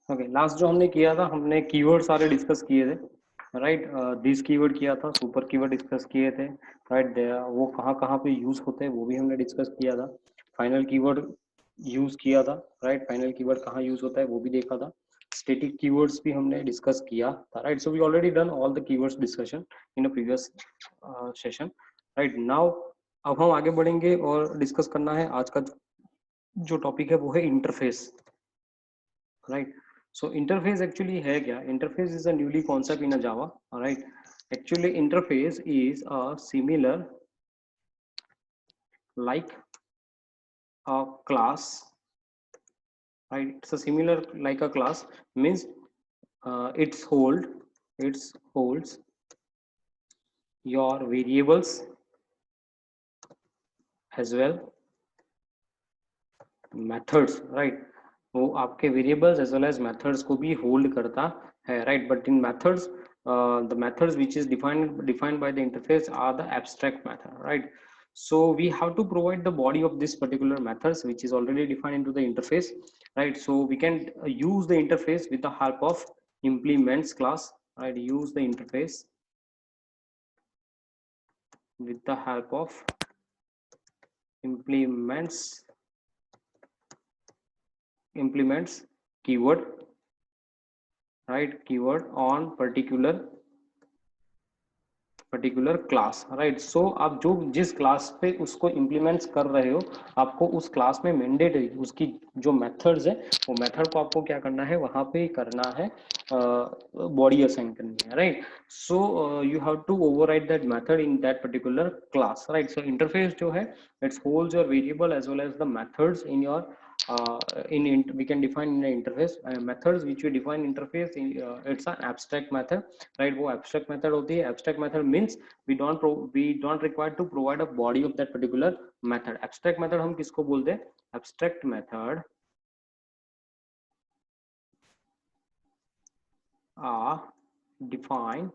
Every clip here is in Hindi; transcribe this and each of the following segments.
ओके, लास्ट जो हमने किया था, हमने कीवर्ड सारे डिस्कस किए थे, राइट। दिस कीवर्ड किया था, सुपर कीवर्ड डिस्कस किए थे, राइट। वो कहाँ कहाँ पे यूज होते हैं वो भी हमने डिस्कस किया था। फाइनल कीवर्ड यूज किया था, राइट। फाइनल कीवर्ड कहाँ यूज होता है वो भी देखा था। स्टैटिक कीवर्ड्स भी हमने डिस्कस किया था, right. So we already done all the keywords discussion in a previous session, right. Now अब हम आगे बढ़ेंगे और डिस्कस करना है आज का जो टॉपिक है वो है interface, right. So interface actually है क्या? Interface is a newly concept in a Java, alright. Actually interface is a similar like a class, right? It's a similar like a class, means it holds your variables as well methods, right? वो आपके variables as well as methods को भी hold करता है, right? But in methods, the methods which is defined by the interface are the abstract method, right? So we have to provide the body of this particular methods which is already defined into the interface, right? So we can use the interface with the help of implements class, right? Use the interface with the help of implements keyword, right? Keyword on particular class, right? So आप जो जिस क्लास पे उसको implements कर रहे हो, आपको उस क्लास में मैंडेटरी उसकी जो मेथड्स है वो मेथड को आपको क्या करना है, वहां पे करना है, बॉडी असाइन करनी है, right. So you have to override that method in that particular class, right. So interface जो है it's holds your variable as well as the methods in your we can define in an interface methods which we define interface in, it's an abstract method, right? वो abstract method होती है. Abstract method means we don't require to provide a body of that particular method. Abstract method हम किसको बोलते हैं? Abstract method are defined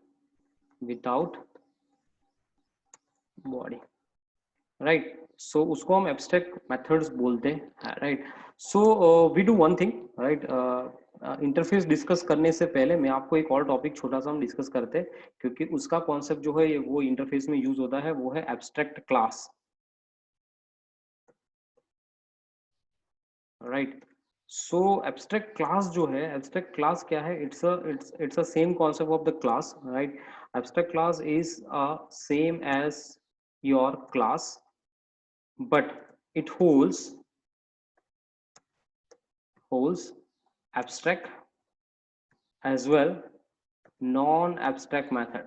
without body, right? So उसको हम abstract methods बोलते हैं, right? So we do one thing, right? Interface discuss करने से पहले मैं आपको एक और टॉपिक छोटा सा हम डिस्कस करते हैं, क्योंकि उसका कॉन्सेप्ट जो है वो इंटरफेस में यूज होता है, वो है abstract class, right. So abstract class जो है, एब्स्ट्रैक्ट क्लास क्या है? It's a same concept of the class, right. Abstract class is a same as your class, but it holds abstract as well non abstract method,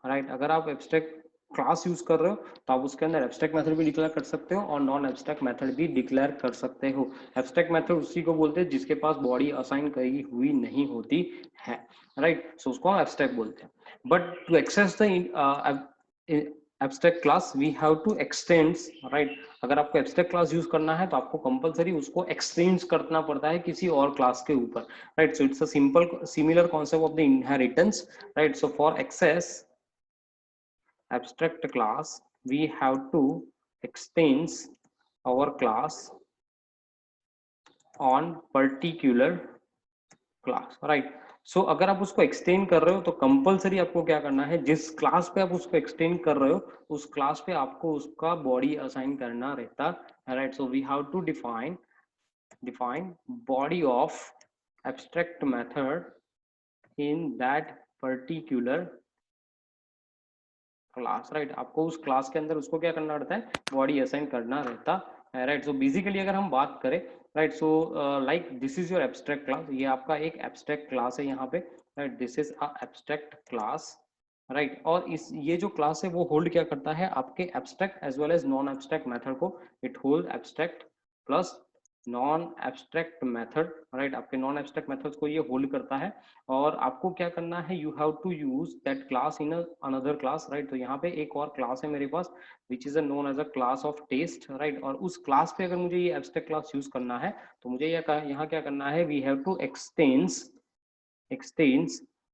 right. अगर आप एब्स्ट्रैक्ट क्लास यूज कर रहे हो तो आप उसके अंदर एब्स्ट्रैक्ट मेथड भी डिक्लेयर कर सकते हो और नॉन एब्स्ट्रैक्ट मेथड भी डिक्लेयर कर सकते हो। एब्स्ट्रैक्ट मेथड उसी को बोलते हैं जिसके पास बॉडी असाइन करी हुई नहीं होती है, राइट। सो उसको हम एब्स्ट्रैक्ट बोलते हैं। But to access the abstract class we have to extend, right. अगर आपको एब्स्ट्रैक्ट क्लास यूज करना है तो आपको कंपलसरी उसको एक्सटेंड करना पड़ता है किसी और क्लास के ऊपर, right. So it's a simple similar concept of the inheritance, right. So for access abstract class we have to extend our class on particular class, right? So अगर आप उसको एक्सटेंड कर रहे हो तो कंपलसरी आपको क्या करना है, जिस क्लास पे आप उसको एक्सटेंड कर रहे हो उस क्लास पे आपको उसका बॉडी असाइन करना रहता है, right. So we have to define body of abstract method in that particular class, right. आपको उस क्लास के अंदर उसको क्या करना रहता है, बॉडी असाइन करना रहता है, राइट। सो बेसिकली अगर हम बात करें, right, so like this is your abstract class, ये आपका एक एब्स्ट्रैक्ट क्लास है यहाँ पे, right. This is a abstract class, right. और इस ये जो क्लास है वो होल्ड क्या करता है, आपके abstract as well as non abstract method को। It hold abstract plus non abstract method, right. आपके नॉन एब्स्ट्रैक्ट मेथड्स को ये होल्ड करता है और आपको क्या करना है, you have to use that class in another class, right. तो यहाँ पे एक और क्लास है मेरे पास which is known as a class of test, right. और उस क्लास पे अगर मुझे ये एब्स्ट्रैक्ट क्लास यूज करना है तो मुझे यहाँ क्या करना है, we have to extends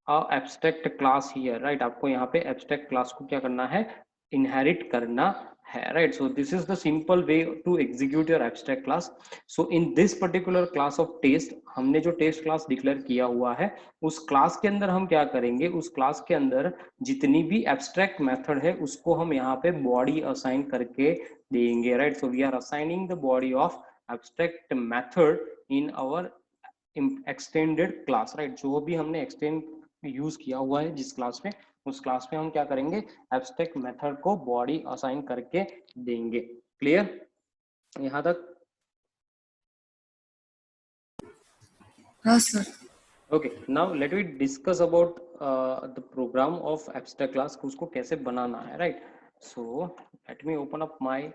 a abstract class here, right. आपको यहाँ पे एब्स्ट्रैक्ट क्लास को क्या करना है, इनहेरिट करना right? So this is the simple way to execute your abstract class. So in this particular class of test, हमने जो टेस्ट क्लास डिक्लेयर किया हुआ है, उस क्लास के अंदर हम क्या करेंगे, उस क्लास के अंदर जितनी भी एब्स्ट्रैक्ट मेथड है उसको हम यहाँ पे बॉडी असाइन करके देंगे, right? So we are assigning the body of abstract method in our extended class, right? जो भी हमने एक्सटेंड यूज किया हुआ है जिस क्लास में, उस क्लास में हम क्या करेंगे, एब्स्ट्रैक्ट मेथड को बॉडी असाइन करके देंगे। क्लियर यहाँ तक? हाँ sir. Okay, now let we discuss about the program of abstract class, उसको कैसे बनाना है, right? So let me open up my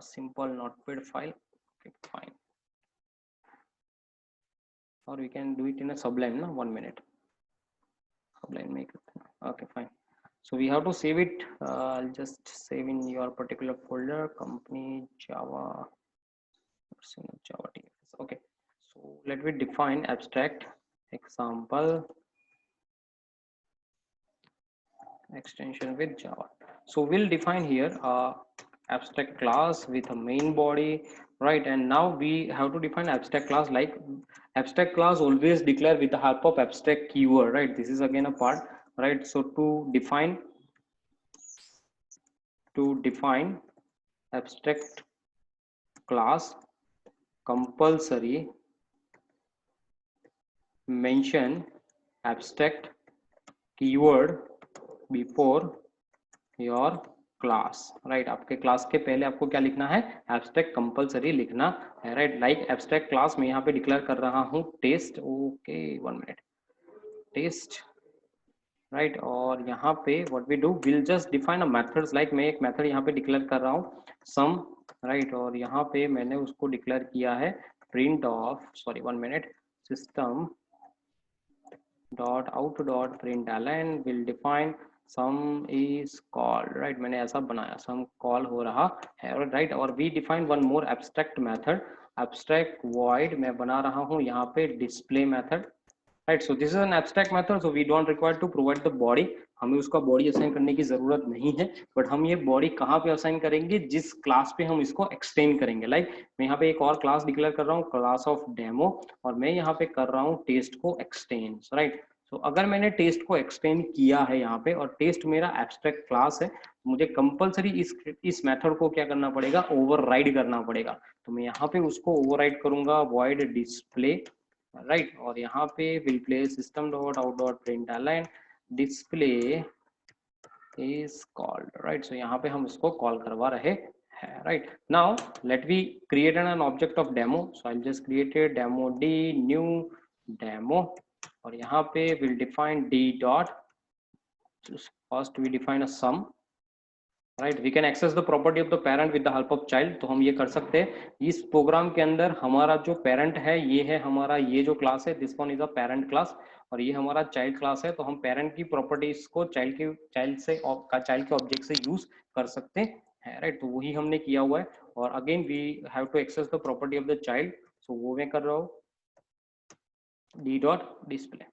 simple notepad file. Okay, fine. Or we can do it in a Sublime, na? 1 minute. Sublime make it. Okay, fine. So we have to save it. I'll just save in your particular folder, company Java, Java TFS. Okay. So let me define abstract example extension with Java. So we'll define here abstract class with a main body, right? And now we have to define abstract class. Like abstract class always declare with the help of abstract keyword, right? This is again a part, right? So to define abstract class, compulsory mention abstract keyword before your class, right? आपके क्लास के पहले आपको क्या लिखना है, एब्स्ट्रैक्ट कंपलसरी लिखना है, राइट? लाइक एब्स्ट्रैक्ट क्लास में यहाँ पे डिक्लेयर कर रहा हूँ test, okay 1 minute, test, right? और यहाँ पे what we do, will just define a methods, like मैं एक मेथड यहाँ पे डिक्लेयर कर रहा हूँ सम, राइट? और यहाँ पे मैंने उसको डिक्लेयर किया है print of, sorry 1 minute, system dot out dot println will define sum is call, right? मैंने ऐसा बनाया, सम कॉल हो रहा है, राइट? और we define one more abstract method, abstract void मैं बना रहा हूँ यहाँ पे display method, right? So this is an abstract method, so we don't require to provide the body, हमें उसका बॉडी असाइन करने की जरूरत नहीं है, बट हम ये बॉडी कहाँ पे असाइन करेंगे, जिस क्लास पे हम इसको एक्सटेंड करेंगे। लाइक मैं यहाँ पे एक और क्लास डिक्लेयर कर रहा हूँ, क्लास ऑफ डेमो, और मैं यहाँ पे कर रहा हूँ टेस्ट को एक्सटेंड, राइट? तो अगर मैंने टेस्ट को एक्सटेंड किया है यहाँ पे, और टेस्ट मेरा एब्स्ट्रैक्ट क्लास है, तो मुझे कंपलसरी इस मेथड को क्या करना पड़ेगा, ओवरराइड करना पड़ेगा। तो मैं यहाँ पे उसको ओवरराइड करूंगा वॉइड डिस्प्ले, राइट? और यहाँ पे will play system dot out dot print line display is called, right? So यहाँ पे हम उसको कॉल करवा रहे हैं, right? Now let we create an object of demo, so I just created demo D new demo, और यहाँ पे will define D dot, first we define a sum, right? We can access the property of the parent with the help of child, तो हम ये कर सकते हैं इस प्रोग्राम के अंदर। हमारा जो पेरेंट है ये है हमारा, ये जो क्लास है this one is a parent class, और ये हमारा चाइल्ड क्लास है, तो हम पेरेंट की प्रॉपर्टीज को चाइल्ड के ऑब्जेक्ट से यूज कर सकते हैं, राइट? तो वही हमने किया हुआ है, और again we have to access the property of the child, so वो मैं कर रहा हूँ D dot display.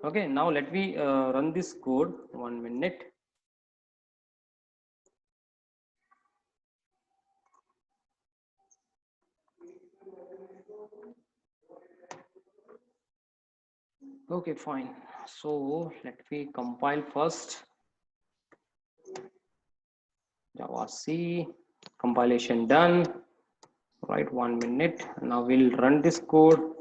Okay, now let me run this code, 1 minute. Okay, fine. So let me compile first. Java C, compilation done, right? 1 minute. Now we'll run this code.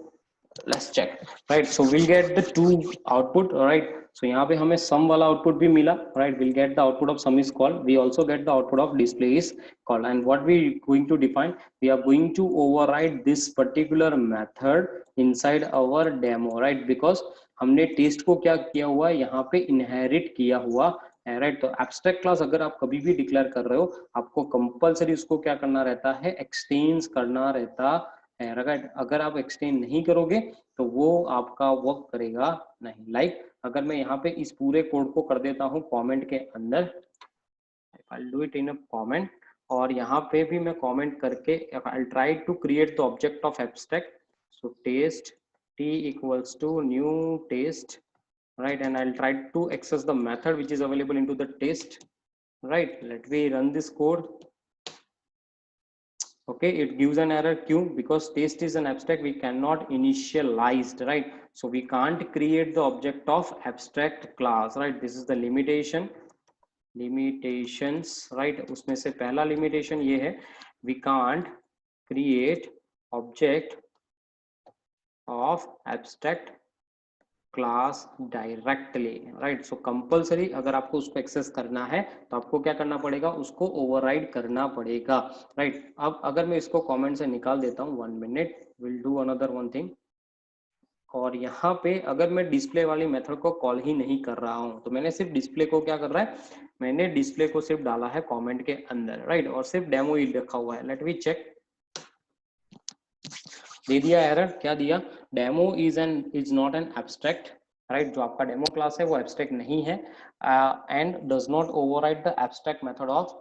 Let's check, right? So we'll get the two output, right? So यहाँ पे हमें sum वाला output भी मिला, right? We'll get the output of sum is called. We also get the output of display is called. And what we going to define? We are going to override this particular method inside our demo, right? Because हमने टेस्ट को क्या किया हुआ है, यहाँ पे इनहेरिट किया हुआ है, राइट? तो एब्स्ट्रैक्ट क्लास अगर आप कभी भी डिक्लेयर कर रहे हो, आपको कंपलसरी उसको क्या करना रहता है, एक्सटेंड करना रहता है, राइट? अगर आप एक्सटेंड नहीं करोगे तो वो आपका वर्क करेगा नहीं। लाइक अगर मैं यहाँ पे इस पूरे कोड को कर देता हूँ कमेंट के अंदर, I'll do it in a comment, और यहाँ पे भी मैं कमेंट करके I'll try to create the object of abstract, so test t equals to new test, right? And I'll try to access the method which is available into the test, right? Let me run this code. Okay, it gives an error. Q, because taste is an abstract, we cannot initialized, right? So we can't create the object of abstract class, right? This is the limitations, right? उसमें से पहला limitation ये है, we can't create object of abstract class directly, right? So compulsory अगर आपको उसको एक्सेस करना है तो आपको क्या करना पड़ेगा, उसको ओवरराइड करना पड़ेगा, राइट? अब अगर मैं इसको कमेंट से निकाल देता हूँ, 1 minute, will do another one thing. और यहाँ पे अगर मैं डिस्प्ले वाली मेथड को कॉल ही नहीं कर रहा हूँ, तो मैंने सिर्फ डिस्प्ले को क्या कर रहा है, मैंने डिस्प्ले को सिर्फ डाला है कॉमेंट के अंदर, राइट? और सिर्फ डेमो ही लिखा हुआ है। लेट मी चेक, दे दिया एरर, क्या दिया, demo is not an abstract, right? जो आपका डेमो क्लास है वो एब्स्ट्रैक्ट नहीं है, and does not override the abstract method of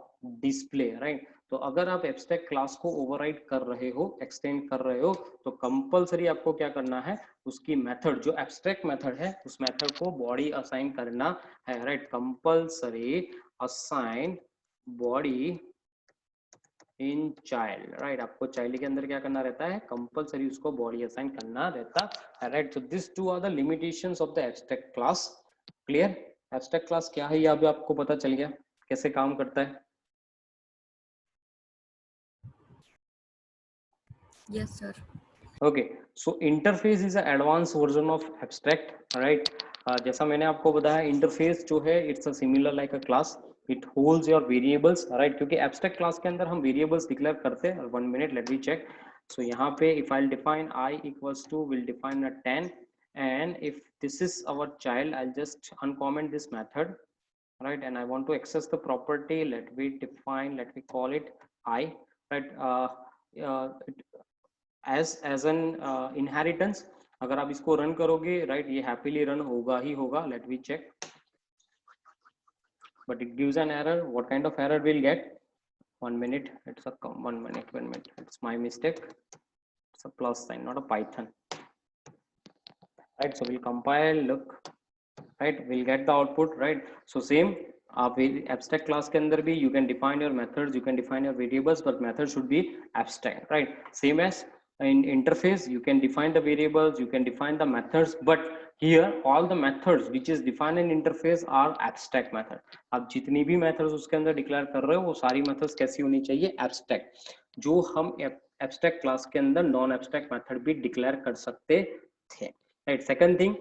display, right? तो अगर आप एब्स्ट्रैक्ट क्लास को ओवरराइड कर रहे हो, एक्सटेंड कर रहे हो, तो कंपलसरी आपको क्या करना है, उसकी मेथड जो एब्स्ट्रैक्ट मेथड है उस मेथड को बॉडी असाइन करना है, right? Compulsory assign body in child, right? आपको चाइल्ड के अंदर क्या करना रहता है, कंपलसरी उसको बॉडी असाइन करना रहता है, right? So this two are the limitations of the abstract class. Clear? Abstract class क्या है ये अभी आपको पता चल गया, कैसे काम करता है? Yes, sir. Okay, so interface is advance version of abstract, right? जैसा मैंने आपको बताया, इंटरफेस जो है it's a similar like a class, it holds your variables, right? क्योंकि एब्स्ट्रैक्ट क्लास के अंदर हम वेरिएबल्स डिक्लेयर करते हैं। 1 minute, let me check. So यहाँ पे if I define i equals to, will define a 10, and if this is our child, I'll just uncomment this method, right? And I want to access the property, let me define, let me call it I, right? As an inheritance, अगर आप इसको रन करोगे, राइट, ये हैप्पीली रन होगा ही होगा। Let me check, but it gives an error. What kind of error we'll get? 1 minute, it's a 1 minute, it's my mistake, it's a plus sign, not a Python, right? So we'll compile, look, right, we'll get the output, right? So same, आप abstract class के अंदर भी you can define your methods, you can define your variables, but method should be abstract, right? Same as in interface, you can define the variables, you can define the methods, but here all the methods which is defined in interface are abstract method. आप जितनी भी methods उसके अंदर declare कर रहे हो वो सारी methods कैसी होनी चाहिए, abstract, जो हम abstract class के अंदर non abstract method भी declare कर सकते थे, right? Second thing,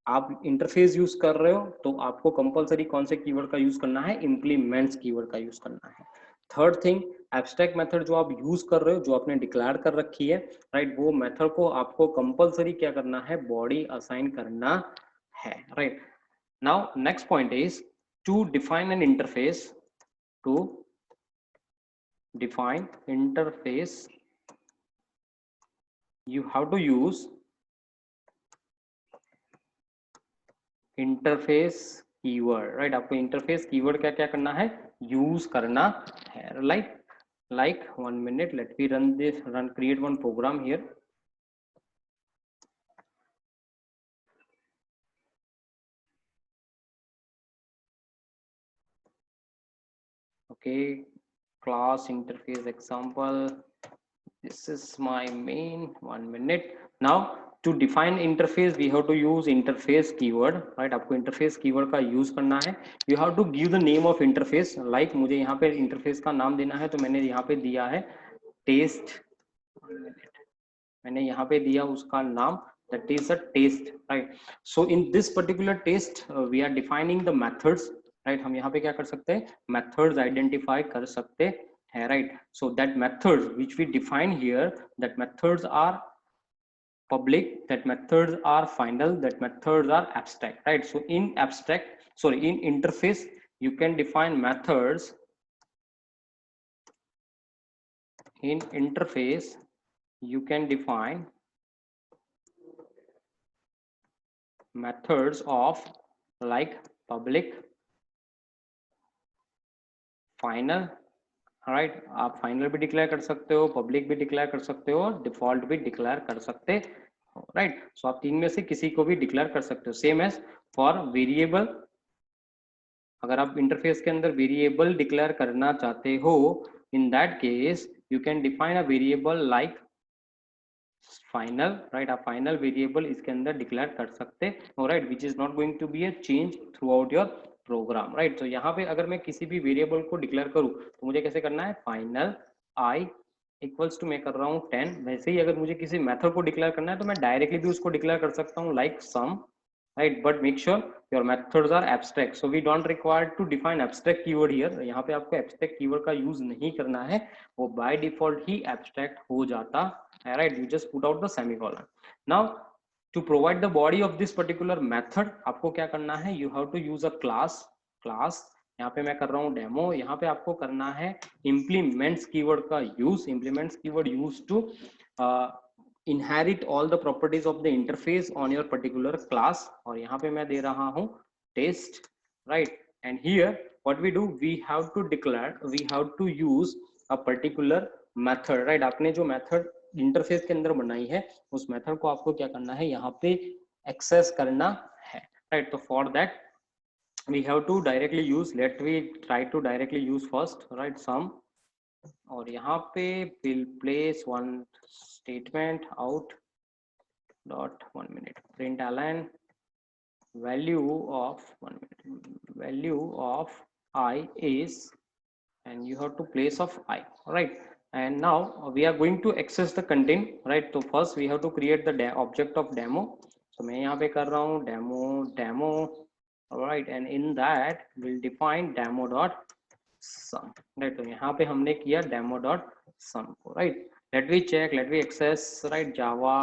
आप इंटरफेस यूज कर रहे हो तो आपको कंपलसरी कौन से कीवर्ड का यूज करना है, इंप्लीमेंट्स कीवर्ड का यूज करना है। थर्ड थिंग, एब्स्ट्रैक्ट मेथड जो आप यूज कर रहे हो, जो आपने डिक्लेयर कर रखी है, राइट, वो मेथड को आपको कंपलसरी क्या करना है, बॉडी असाइन करना है, right? Now next point is to define an interface, to define interface you have to use interface keyword, right? आपको इंटरफेस कीवर्ड क्या क्या करना है, यूज करना है, like 1 minute, let me run this, create one program here. Okay, class interface example, this is my main. 1 minute. Now to define interface we have to use interface keyword, right? आपको interface keyword का use करना है, you have to give the name of interface, like मुझे यहाँ पे interface का नाम देना है, तो मैंने यहाँ पे दिया है test, मैंने यहाँ पे दिया उसका नाम, that is a test, right? So in this particular test we are defining the methods, right? हम यहाँ पे क्या कर सकते हैं, methods identify कर सकते हैं, right? So that methods which we define here, that methods are public, that methods are final, that methods are abstract, right? So in interface you can define methods, in interface you can define methods of like public, final, right? आप फाइनल भी डिक्लेयर कर सकते हो, पब्लिक भी डिक्लेयर कर सकते हो, और डिफॉल्ट भी डिक्लेयर कर सकते हो, राइट? सो आप तीन में से किसी को भी डिक्लेयर कर सकते हो। सेम एज फॉर वेरिएबल, अगर आप इंटरफेस के अंदर वेरिएबल डिक्लेयर करना चाहते हो, in that case you can define a variable like final, right? आप final variable इसके अंदर declare कर सकते हो, right? Which is not going to be a change throughout your program, right? तो यहाँ पे अगर मैं किसी भी variable को declare करूँ तो मुझे कैसे करना है? final I इक्वल्स टू मैं कर रहा हूँ 10। वैसे ही अगर मुझे किसी मेथड को डिक्लेयर करना है तो मैं डायरेक्टली भी उसको डिक्लेयर कर सकता हूँ like sum, right? But make sure your methods are abstract, so we don't require to define abstract keyword here. यहाँ पे आपको एब्स्ट्रैक्ट कीवर्ड का यूज नहीं करना है, वो बाय डिफॉल्ट ही एब्स्ट्रैक्ट हो जाता है, right? You just put out the semicolon. Now to provide the body of this particular method आपको क्या करना है? You have to use a class. यहाँ पे मैं कर रहा हूँ डेमो, यहाँ पे आपको करना है implements कीवर्ड का use. implements keyword use to inherit all the properties of the interface on your particular class, और यहाँ पे मैं दे रहा हूँ test, right? And here what we do, we have to declare, we have to use a particular method, right? आपने जो मेथड इंटरफेस के अंदर बनाई है उस मेथड को आपको क्या करना है? यहाँ पे एक्सेस करना है, राइट? तो for that we have to directly use, let we try to directly use first, right? Sum, और यहाँ पे will place one statement out dot 1 minute println value of 1 minute value of I is, and you have to place of I, right? And now we are going to access the content, right? So first we have to create the object of demo, so मैं यहाँ पे कर रहा हूँ demo, right? And in that we'll define demo dot sum, right? तो यहाँ पे हमने किया demo dot sum को, right? Let me check, let me access, right? Java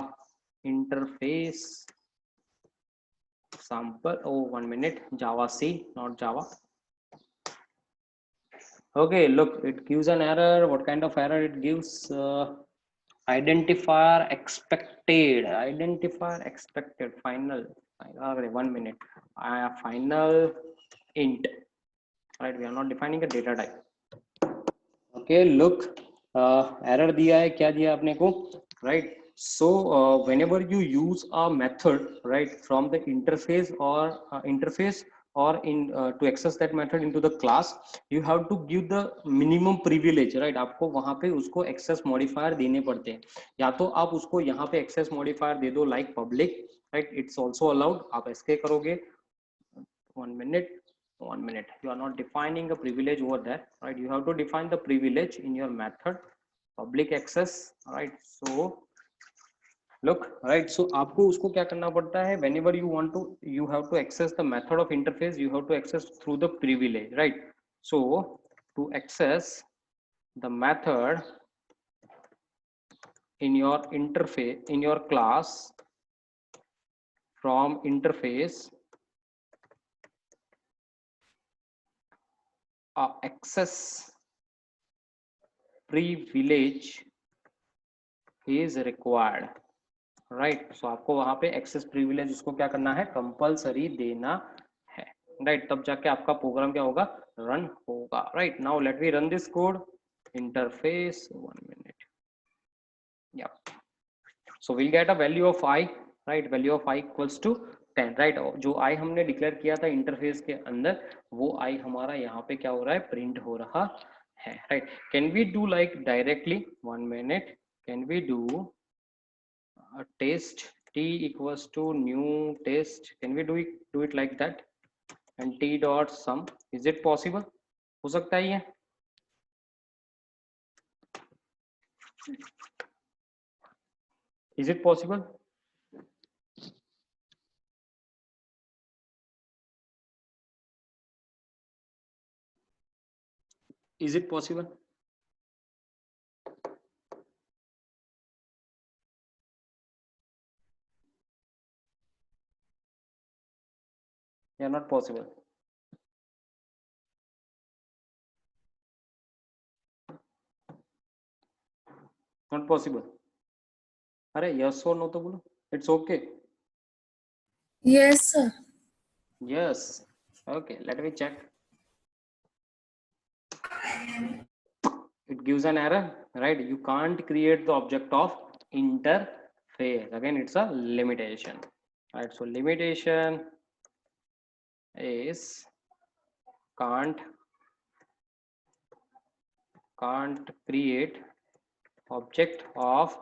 interface sample, oh 1 minute, Java C, not Java. Okay, look, it gives an error. What kind of error it gives? Identifier expected final, 1 minute, final int, right? We are not defining a data type. Okay, look, error दिया है, क्या दिया आपने को, right? So whenever you use a method, right, from the interface or in to access that method into the class, you have to give the minimum privilege, right? आपको वहां पे उसको access modifier देने पड़ते हैं, या तो आप उसको यहाँ पे access modifier दे दो like public, right? It's also allowed, आप ऐसे करोगे 1 minute, you are not defining a privilege over there, right? You have to define the privilege in your method public access, right? So look, right, so आपको उसको क्या करना पड़ता है? whenever you want to, you have to access the method of interface, you have to access through the privilege, right? So to access the method in your interface, in your class from interface, access privilege is required, right? So आपको वहां पे एक्सेस प्रिविलेज उसको क्या करना है? कंपलसरी देना है, राइट? तब जाके आपका प्रोग्राम क्या होगा? रन होगा, right? Now let me run this code interface 1 minute, या so will get a value of I, right? Value of I equals to 10, right? जो I हमने डिक्लेयर किया था इंटरफेस के अंदर, वो I हमारा यहाँ पे क्या हो रहा है? प्रिंट हो रहा है, right? Can we do like directly 1 minute, can we do test t equals to new test, can we do it like that, and t dot sum, is it possible? हो सकता है ये? Is it possible? Is it possible? Yeah, not possible. Not possible. अरे yes or no तो बोलो. It's okay. Yes, sir. Yes. Okay, let me check. It gives an error, right? You can't create the object of interface. Again, it's a limitation, right? So limitation is can't create object of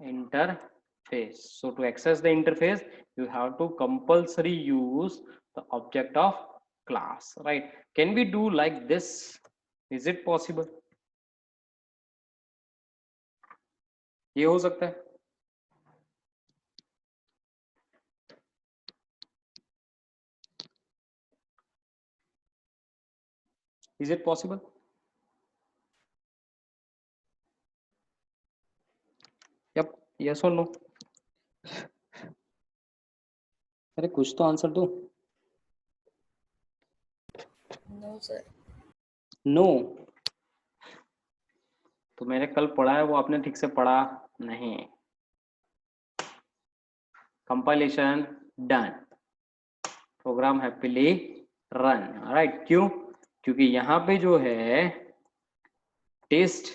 interface. So to access the interface, you have to compulsory use the object of class, right? Can we do like this? Is it possible? ये हो सकता है? Is it possible? Yep. Yes or no? अरे कुछ तो आंसर दो. No, sir. नो. तो मैंने कल पढ़ा है वो आपने ठीक से पढ़ा नहीं. Compilation done, program happily run, right? क्यों? क्योंकि यहाँ पे जो है test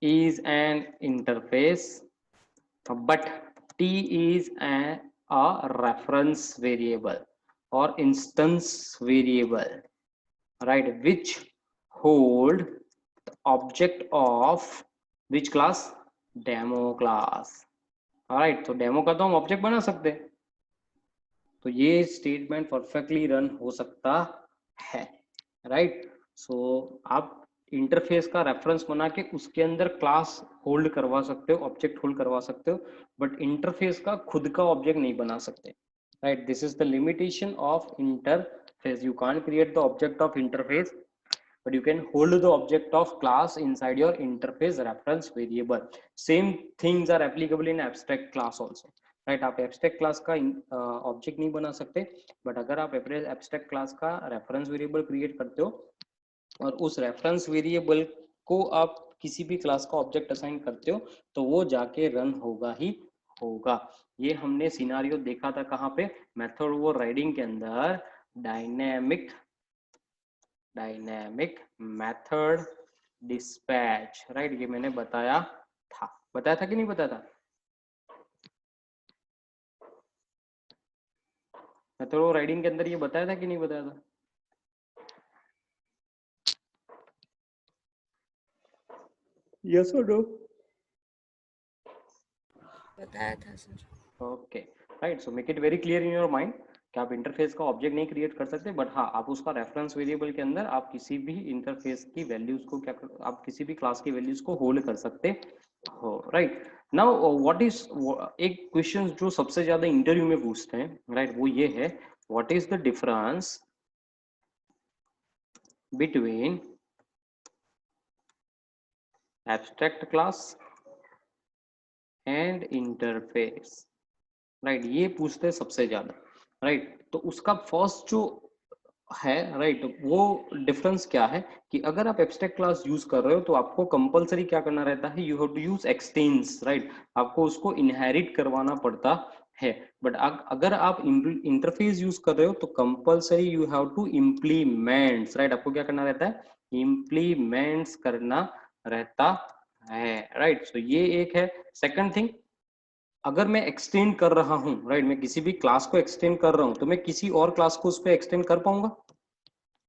is an interface but T is a reference variable or instance variable, right, which hold the object of which class? Demo class. Right, तो डेमो का तो हम ऑब्जेक्ट बना सकते हैं. तो ये स्टेटमेंट परफेक्टली रन हो सकता है, राइट? सो आप इंटरफेस का रेफरेंस बना के उसके अंदर क्लास होल्ड करवा सकते हो, ऑब्जेक्ट होल्ड करवा सकते हो, बट इंटरफेस का खुद का ऑब्जेक्ट नहीं बना सकते, right? This is the limitation of interface. You can't create the object of interface, but you can hold the object of class inside your interface reference variable. Same things are applicable in abstract class also, right? आप abstract class का object नहीं बना सकते, but अगर आप abstract class का reference variable create करते हो और उस reference variable को आप किसी भी class का object assign करते हो तो वो जाके run होगा ही होगा. ये हमने सिनारियो देखा था कहाँ पे? मेथड ओवरराइडिंग के अंदर डायनेमिक मेथड डिस्पैच, राइट? ये मैंने बताया था कि नहीं बताया था? मेथड ओवरराइडिंग के अंदर ये बताया था कि नहीं बताया था? यस और नो? बताया था sir. Okay, right. So make it very clear in your mind कि आप इंटरफेस का ऑब्जेक्ट नहीं क्रिएट कर सकते, बट हाँ आप उसका रेफरेंस वेरिएबल के अंदर आप किसी भी इंटरफेस की वैल्यूज को आप किसी भी क्लास की वैल्यूज को होल्ड कर सकते हो, राइट? नाउ व्हाट इज एक क्वेश्चन जो सबसे ज्यादा इंटरव्यू में पूछते हैं, राइट, वो ये है, what is the difference between abstract class and interface, right? ये पूछते हैं सबसे ज्यादा, राइट? तो उसका फर्स्ट जो है, राइट, वो डिफरेंस क्या है कि अगर आप एब्स्ट्रैक्ट क्लास यूज कर रहे हो तो आपको कंपलसरी क्या करना रहता है? You have to use extends, right? आपको उसको इनहेरिट करवाना पड़ता है. बट अगर आप इंटरफेस यूज कर रहे हो तो compulsory you have to implement, right? आपको क्या करना रहता है? इम्प्लीमेंट्स करना रहता है, राइट? सो ये एक है. सेकंड थिंग, अगर मैं एक्सटेंड कर रहा हूं, राइट, मैं किसी भी क्लास को एक्सटेंड कर रहा हूं तो मैं किसी और क्लास को उस पर एक्सटेंड कर पाऊंगा?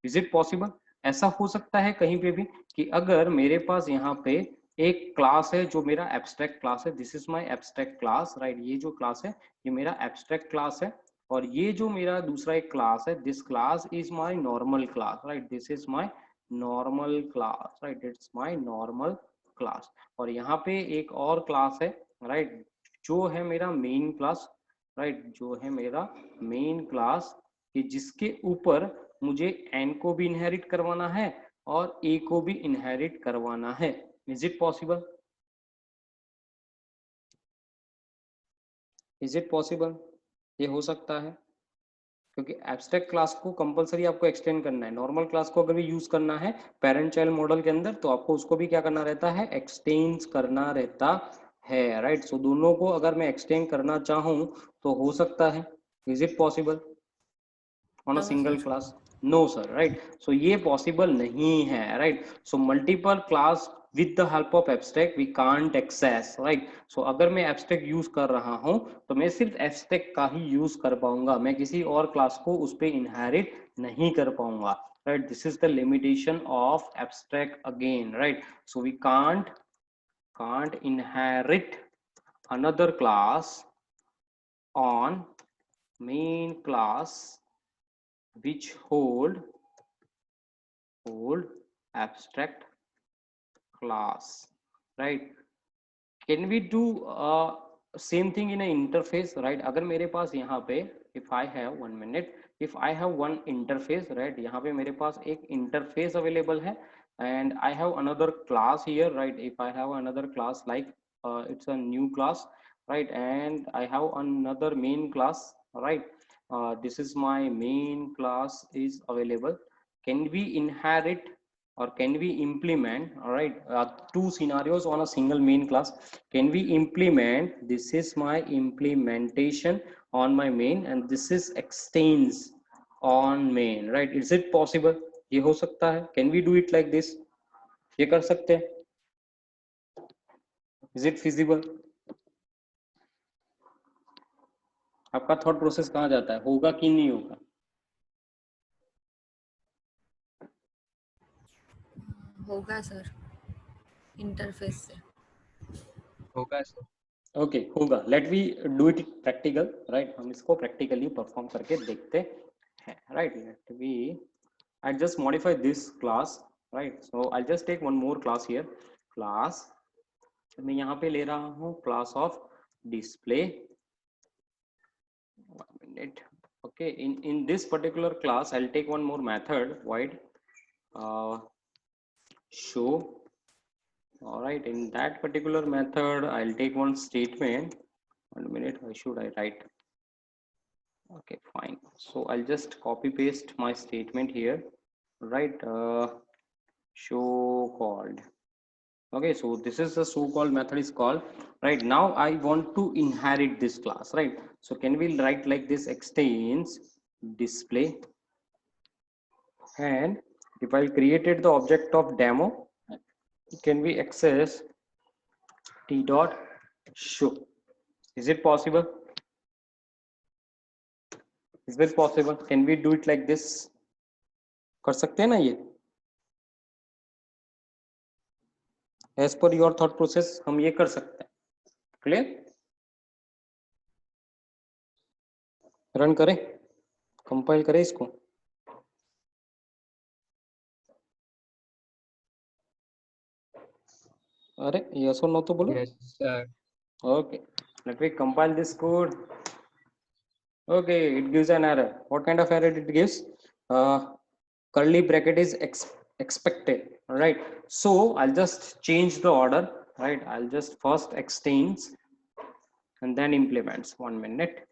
Is it possible? ऐसा हो सकता है कहीं पे भी कि अगर मेरे पास यहाँ पे एक क्लास है जो मेरा एब्स्ट्रैक्ट क्लास है, this is my abstract class, right? ये जो क्लास है ये मेरा एब्स्ट्रैक्ट क्लास है, और ये जो मेरा दूसरा एक क्लास है, this class is my normal class, right? This is my normal class, right? It's my normal class. और यहाँ पे एक और क्लास है, राइट, जो है मेरा मेन क्लास, राइट, जो है मेरा मेन क्लास, कि जिसके ऊपर मुझे n को भी इनहेरिट करवाना है और a को भी इनहेरिट करवाना है. Is it possible? Is it possible? ये हो सकता है क्योंकि एब्स्ट्रैक्ट क्लास को कंपलसरी आपको एक्सटेंड करना है. नॉर्मल क्लास को अगर भी यूज करना है पेरेंट चाइल्ड मॉडल के अंदर तो आपको उसको भी क्या करना रहता है? एक्सटेंड करना रहता है, राइट? सो दोनों को अगर मैं एक्सटेंड करना चाहूं तो हो सकता है. Is it possible on a No, single sir. Class? No sir, right? So ये पॉसिबल नहीं है, right? So multiple class with the help of abstract we can't access, right? So अगर मैं abstract यूज कर रहा हूं तो मैं सिर्फ abstract का ही यूज कर पाऊंगा, मैं किसी और क्लास को उस पे inherit नहीं कर पाऊंगा, right? This is the limitation of abstract again, right? So we can't can't inherit another class on main class which hold abstract class, right? Can we do same thing in an interface, right? अगर मेरे पास यहाँ पे if I have 1 minute, if I have one interface, right? यहाँ पे मेरे पास एक interface available है and I have another class here, right? If I have another class like it's a new class, right? And I have another main class, right? This is my main class is available. Can we inherit or can we implement, all right, two scenarios on a single main class? Can we implement, this is my implementation on my main and this is extends on main, right? Is it possible? ये हो सकता है? Can we do it like this? ये कर सकते हैं? Is it feasible? आपका थॉट प्रोसेस कहाँ जाता है? होगा कि नहीं होगा? होगा सर, इंटरफेस से होगा सर। ओके होगा. Let we do it practical, right? हम इसको प्रैक्टिकली परफॉर्म करके देखते हैं, right? Let we I just modify this class, right? So I'll just take one more class here. Class मैं यहाँ पे ले रहा हूँ class of display. 1 minute. Okay, in this particular class I'll take one more method, void show. All right, in that particular method I'll take one statement. 1 minute, why should I write? Okay, fine. So I'll just copy paste my statement here, right? Show called. Okay, so this is the so called method is called, right? Now I want to inherit this class, right? So can we write like this, extends display, and if I created the object of demo, can we access t dot show? Is it possible? Is this possible? Can we do it like this? कर सकते हैं ना ये? As per your thought process हम ये कर सकते हैं. Clear? रन करें, कंपाइल करें इसको. अरे yes or no तो बोलो. Yes sir. Okay, let me compile this code. Okay, it gives an error. What kind of error it gives? Curly bracket is expected, right? So I'll just change the order, right? I'll just first extends and then implements. 1 minute.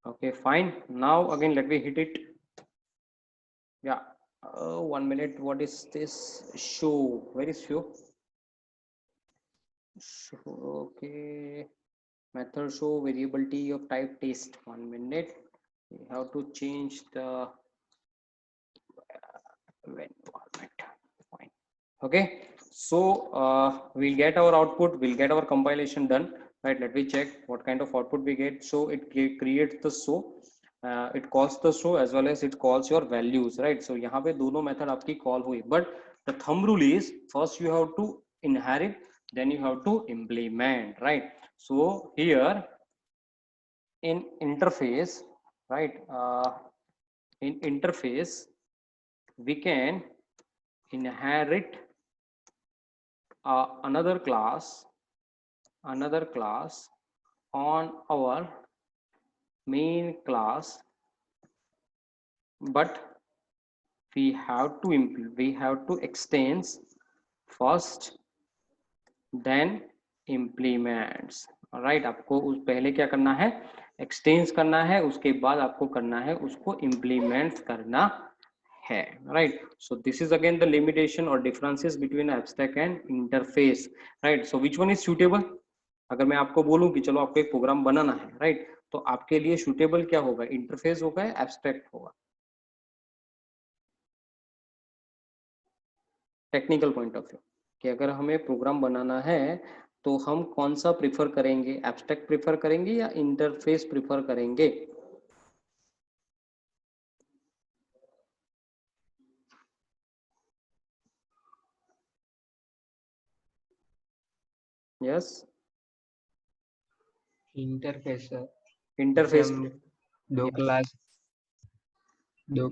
Okay, fine. Now again let me hit it. Yeah, 1 minute. What is this? Show. Where is show? Show. Okay, method show variable t of type test. 1 minute. We have to change the environment. Fine. Okay, so we'll get our output, we'll get our compilation done, right? Let me check what kind of output we get. So it creates the show, it calls the show as well as it calls your values, right? So यहाँ पे दोनों method आपकी call हुई, but the thumb rule is first you have to inherit, then you have to implement, right? So here in interface, right, in interface we can inherit another class on our main class, but we have to extend first then implements. Right, आपको उस पहले क्या करना है, एक्सटेंस करना है, उसके बाद आपको करना है उसको इम्प्लीमेंट करना है, right? So this is again the limitation और differences between abstract and interface, right? So which one is suitable? अगर मैं आपको बोलूं कि चलो आपको एक प्रोग्राम बनाना है, राइट, तो आपके लिए सूटेबल क्या होगा, इंटरफेस होगा या एब्स्ट्रैक्ट होगा? टेक्निकल पॉइंट ऑफ व्यू कि अगर हमें प्रोग्राम बनाना है तो हम कौन सा प्रिफर करेंगे, एब्स्ट्रैक्ट प्रिफर करेंगे या इंटरफेस प्रिफर करेंगे? यस, इंटरफेस सर, जैसे इंटरफेस हम दो यस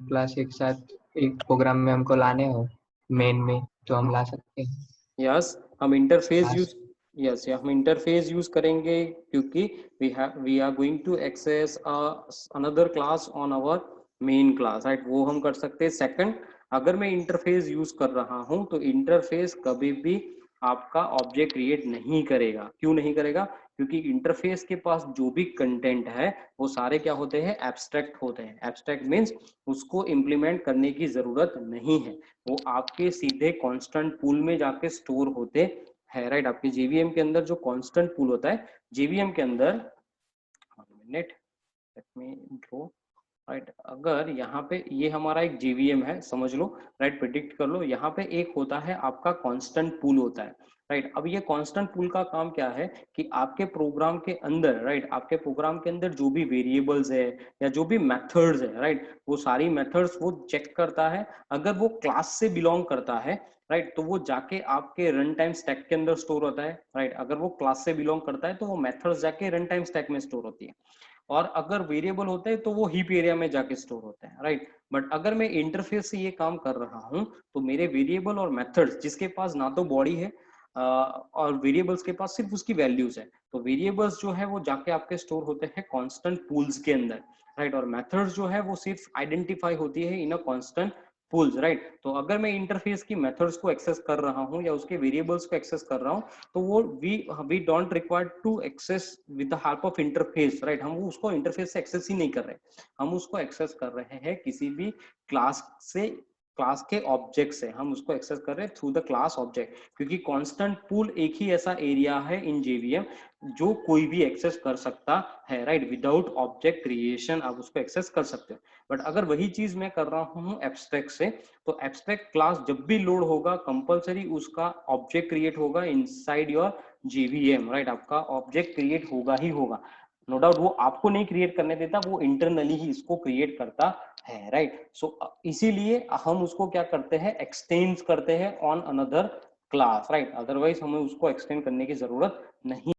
क्लास एक साथ एक प्रोग्राम में हमको लाने हो मेन में, तो हम ला सकते हैं यस हम इंटरफेस क्लास। यूज यस या हम इंटरफेस यूज करेंगे क्योंकि we are going to access another class on our main class, right? वो हम कर सकते हैं। सेकंड, अगर मैं इंटरफेस यूज कर रहा हूं तो इंटरफेस कभी भी आपका ऑब्जेक्ट क्रिएट नहीं करेगा। क्यों नहीं करेगा? क्योंकि इंटरफेस के पास जो भी कंटेंट है वो सारे क्या होते हैं? एब्स्ट्रैक्ट होते हैं। एब्स्ट्रैक्ट मीन्स उसको इम्प्लीमेंट करने की जरूरत नहीं है, वो आपके सीधे कांस्टेंट पूल में जाके स्टोर होते हैं, राइट? आपके जेवीएम के अंदर जो कांस्टेंट पूल होता है, जेवीएम के अंदर मिनट लेट मी ड्रॉ, राइट? अगर यहाँ पे ये हमारा एक जेवीएम है समझ लो, राइट? प्रिडिक्ट कर लो। यहाँ पे एक होता है आपका कांस्टेंट पूल होता है, राइट? अब ये कांस्टेंट पूल का काम क्या है कि आपके प्रोग्राम के अंदर, राइट, आपके प्रोग्राम के अंदर जो भी वेरिएबल्स है या जो भी मेथड्स है, राइट, वो सारी मेथड्स वो चेक करता है। अगर वो क्लास से बिलोंग करता है, राइट, तो वो जाके आपके रन टाइम स्टैक के अंदर स्टोर होता है, राइट? अगर वो क्लास से बिलोंग करता है तो वो मेथड्स जाके रन टाइम स्टैक में स्टोर होती है। और अगर वेरिएबल होते हैं तो वो हीप एरिया में जाके स्टोर होते हैं, राइट? बट अगर मैं इंटरफेस से ये काम कर रहा हूं तो मेरे वेरिएबल और मेथड्स जिसके पास ना तो बॉडी है और वेरिएबल्स के पास सिर्फ उसकी वैल्यूज है, तो वेरिएबल्स जो है वो जाके आपके स्टोर होते हैं कांस्टेंट पूल्स के अंदर, राइट? और मेथड्स जो है वो सिर्फ आइडेंटिफाई होती है इन अ कांस्टेंट पूल्स, राइट? तो अगर मैं इंटरफेस की मेथड्स को एक्सेस कर रहा हूं या उसके वेरिएबल्स को एक्सेस कर रहा हूं तो वो we don't require to access with the help of interface, right? हम उसको इंटरफेस से एक्सेस ही नहीं कर रहे, हम उसको एक्सेस कर रहे हैं किसी भी क्लास से, क्लास के ऑब्जेक्ट से हम उसको एक्सेस कर रहे हैं थ्रू द क्लास ऑब्जेक्ट, क्योंकि कांस्टेंट पूल एक ही ऐसा एरिया है इन जेवीएम जो कोई भी एक्सेस कर सकता है, राइट? विदाउट ऑब्जेक्ट क्रिएशन आप उसको एक्सेस कर सकते हो। बट अगर वही चीज मैं कर रहा हूँ एब्स्ट्रैक्ट से, तो एब्स्ट्रैक्ट क्लास जब भी लोड होगा कंपलसरी उसका ऑब्जेक्ट क्रिएट होगा इनसाइड योर जेवीएम, राइट? आपका ऑब्जेक्ट क्रिएट होगा ही होगा, नो डाउट। वो आपको नहीं क्रिएट करने देता, वो इंटरनली ही इसको क्रिएट करता है, राइट? सो इसीलिए हम उसको क्या करते हैं? एक्सटेंड करते हैं on another class, right? Otherwise हमें उसको एक्सटेंड करने की जरूरत नहीं